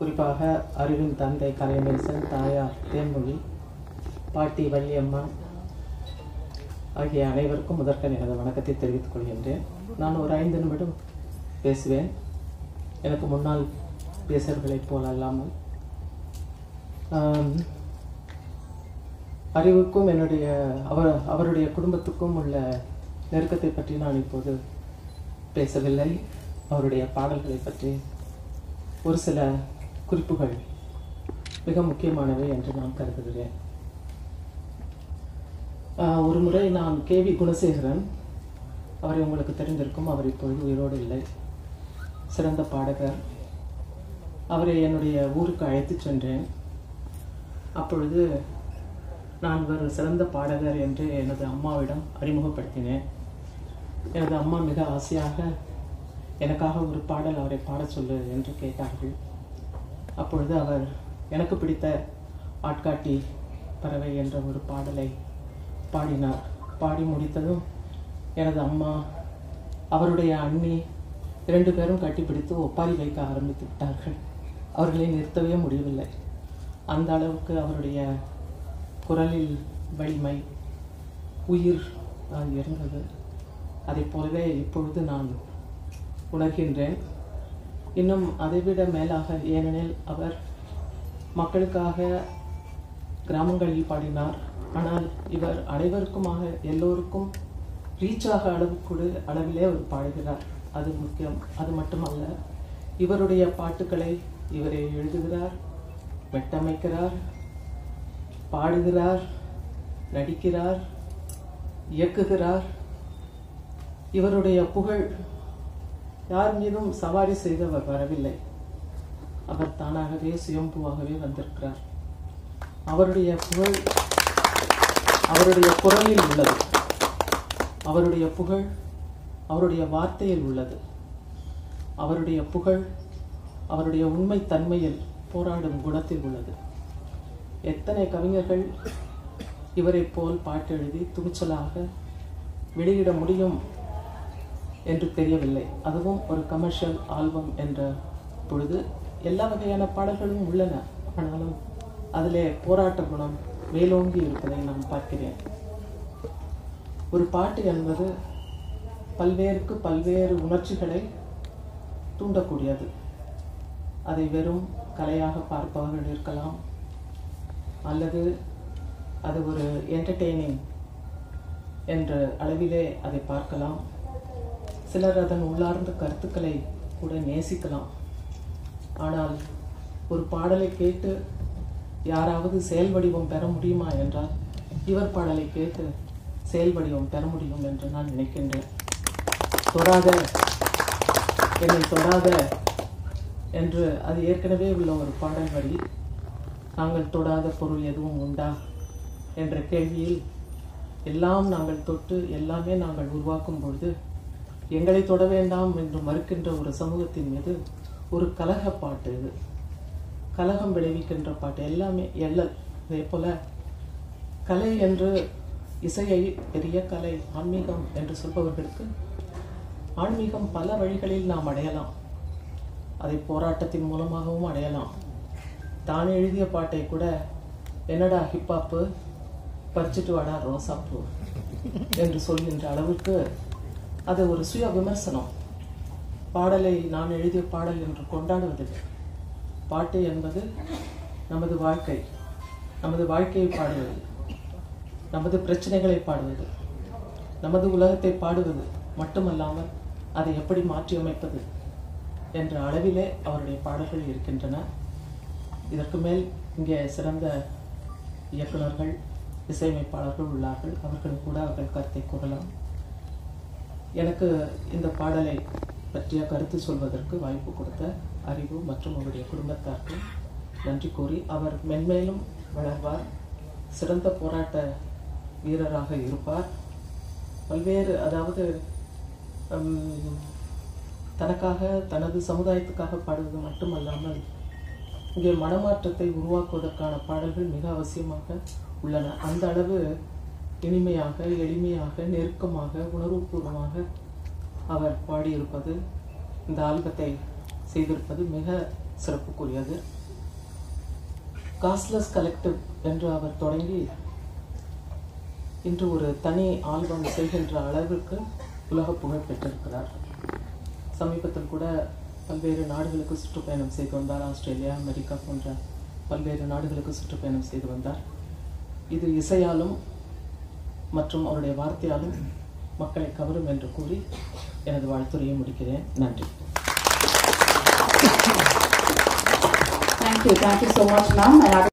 குறிப்பாக அறிவின் தந்தை கலைநேசன், தாயார் தேன்மொழி, பாட்டி வள்ளியம்மான் ஆகிய அனைவருக்கும் முதற்கண் எனது வணக்கத்தை தெரிவித்துக் கொள்கின்றேன். நான் ஒரு 5 நிமிடம் பேசுவேன். எனக்கு முன்னால் பேசுகிறவர்களைப் போல் அல்லாமல் அறிவுக்கும் அவருடைய குடும்பத்துக்கும் உள்ள நெருக்கத்தை பற்றி நான் இப்போது பேசவில்லை. அவருடைய பாடல்களை பற்றி ஒரு சில குறிப்புகள் மிக முக்கியமானவை என்று நான் கருதுகிறேன். ஒரு முறை நான் கேவி குணசேகரன், அவரை உங்களுக்கு தெரிந்திருக்கும், அவர் இப்பொழுது உயிரோடு இல்லை, சிறந்த பாடகர். அவரை என்னுடைய ஊருக்கு அழைத்து சென்றேன். அப்பொழுது நான் ஒரு சிறந்த பாடகர் என்று எனது அம்மாவிடம் அறிமுகப்படுத்தினேன். எனது அம்மா மிக ஆசையாக எனக்காக ஒரு பாடல் அவரை பாட சொல்லு என்று கேட்டார்கள். அப்பொழுது அவர் எனக்கு பிடித்த ஆட்காட்டி பறவை என்ற ஒரு பாடலை பாடினார். பாடி முடித்ததும் எனது அம்மா, அவருடைய அண்ணி 2 பேரும் கட்டிப்பிடித்து ஒப்பாரி வைக்க ஆரம்பித்து விட்டார்கள். அவர்களை நிறுத்தவே முடியவில்லை. அந்த அளவுக்கு அவருடைய குரலில் வலிமை, உயிர் இருந்தது. அதை போலவே இப்பொழுது நான் உணர்கின்றேன். இன்னும் அதைவிட மேலாக, ஏனெனில் அவர் மக்களுக்காக கிராமங்களில் பாடினார். ஆனால் இவர் அனைவருக்குமாக, எல்லோருக்கும் ரீச்சாக அளவிலே அவர் பாடுகிறார். அது முக்கியம். அது மட்டுமல்ல, இவருடைய பாட்டுக்களை இவரை எழுதுகிறார், மெட்டமைக்கிறார், பாடுகிறார், நடிக்கிறார், இயக்குகிறார். இவருடைய புகழ் யார் மீதும் சவாரி செய்தவர் வரவில்லை. அவர் தானாகவே சுயம்புவாகவே வந்திருக்கிறார். அவருடைய புகழ் அவருடைய குரலில் உள்ளது. அவருடைய புகழ் அவருடைய வார்த்தையில் உள்ளது. அவருடைய புகழ் அவருடைய உண்மை தன்மையில், போராடும் குணத்தில் உள்ளது. எத்தனை கவிஞர்கள் இவரை போல் பாட்டு எழுதி துணிச்சலாக வெளியிட முடியும் என்று தெரியவில்லை. அதுவும் ஒரு கமர்ஷியல் ஆல்பம் என்ற பொழுது எல்லா வகையான பாடல்களும் உள்ளன. ஆனாலும் அதிலே போராட்ட குணம் மேலோங்கி இருப்பதை நான் பார்க்கிறேன். ஒரு பாட்டு என்பது பல்வேறு உணர்ச்சிகளை தூண்டக்கூடியது. அதை வெறும் கலையாக பார்ப்பவர்கள் இருக்கலாம், அல்லது அது ஒரு என்டர்டெய்னிங் என்ற அளவிலே அதை பார்க்கலாம். சிலர் அதன் உள்ளார்ந்த கருத்துக்களை கூட நேசிக்கலாம். ஆனால் ஒரு பாடலை கேட்டு யாராவது செயல் வடிவம் பெற முடியுமா என்றால், இவர் பாடலை கேட்டு செயல் வடிவம் பெற முடியும் என்று நான் நினைக்கின்றேன். என்னை தொடாத என்று அது ஏற்கனவே உள்ள ஒரு பாடல் வரி. நாங்கள் தொடாத பொருள் எதுவும் உண்டா என்ற கேள்வியில், எல்லாம் நாங்கள் தொட்டு எல்லாமே நாங்கள் உருவாக்கும் பொழுது எங்களை தொட வேண்டாம் என்று மறுக்கின்ற ஒரு சமூகத்தின் மீது ஒரு கலக பாட்டு இது. கலகம் விளைவிக்கின்ற பாட்டு எல்லாமே எள்ளல். அதே போல கலை என்று, இசையை பெரிய கலை, ஆன்மீகம் என்று சொல்பவர்களுக்கு ஆன்மீகம் பல வழிகளில் நாம் அடையலாம். அதை போராட்டத்தின் மூலமாகவும் அடையலாம். தான் எழுதிய பாட்டை கூட, என்னடா ஹிப்பாப்பு, பறிச்சுட்டு வாடா ரோசாப்பூ என்று சொல்கின்ற அளவுக்கு அது ஒரு சுய விமர்சனம். பாடலை நான் எழுதிய பாடல் என்று கொண்டாடுவதில்லை. பாட்டு என்பது நமது வாழ்க்கை, நமது வாழ்க்கையை பாடுவது, நமது பிரச்சனைகளை பாடுவது, நமது உலகத்தை பாடுவது மட்டுமல்லாமல் அதை எப்படி மாற்றியமைப்பது என்ற அளவிலே அவருடைய பாடல்கள் இருக்கின்றன. இதற்கு மேல் இங்கே சிறந்த இயக்குநர்கள், இசையமைப்பாளர்கள் உள்ளார்கள். அவர்கள் கூட அவர்கள் கருத்தை கூறலாம். எனக்கு இந்த பாடலை பற்றிய கருத்து சொல்வதற்கு வாய்ப்பு கொடுத்த அறிவு மற்றும் அவருடைய குடும்பத்தாருக்கு நன்றி கூறி, அவர் மென்மேலும் வளர்வார், சிறந்த போராட்ட வீரராக இருப்பார். அதாவது தனக்காக, தனது சமுதாயத்துக்காக பாடுவது மட்டுமல்லாமல், இங்கே மனமாற்றத்தை உருவாக்குவதற்கான பாடல்கள் மிக அவசியமாக உள்ளன. அந்த அளவு இனிமையாக, எளிமையாக, நெருக்கமாக, உணர்வுபூர்வமாக அவர் பாடியிருப்பது, இந்த ஆல்பத்தை செய்திருப்பது மிக சிறப்புக்குரியது. காஸ்ட்லெஸ் கலெக்டிவ் என்று அவர் தொடங்கி இன்று ஒரு தனி ஆல்பம் செய்கின்ற அளவிற்கு உலக புகழ் பெற்றிருக்கிறார். சமீபத்தில் கூட பல்வேறு நாடுகளுக்கு சுற்றுப்பயணம் செய்து வந்தார். ஆஸ்திரேலியா, அமெரிக்கா போன்ற பல்வேறு நாடுகளுக்கு சுற்றுப்பயணம் செய்து வந்தார். இது இசையாலும் மற்றும் அவருடைய வார்த்தையாலும் மக்களை கவரும் என்று கூறி எனது வாழ்த்துரையை முடிக்கிறேன். நன்றி. Thank you so much, ma'am.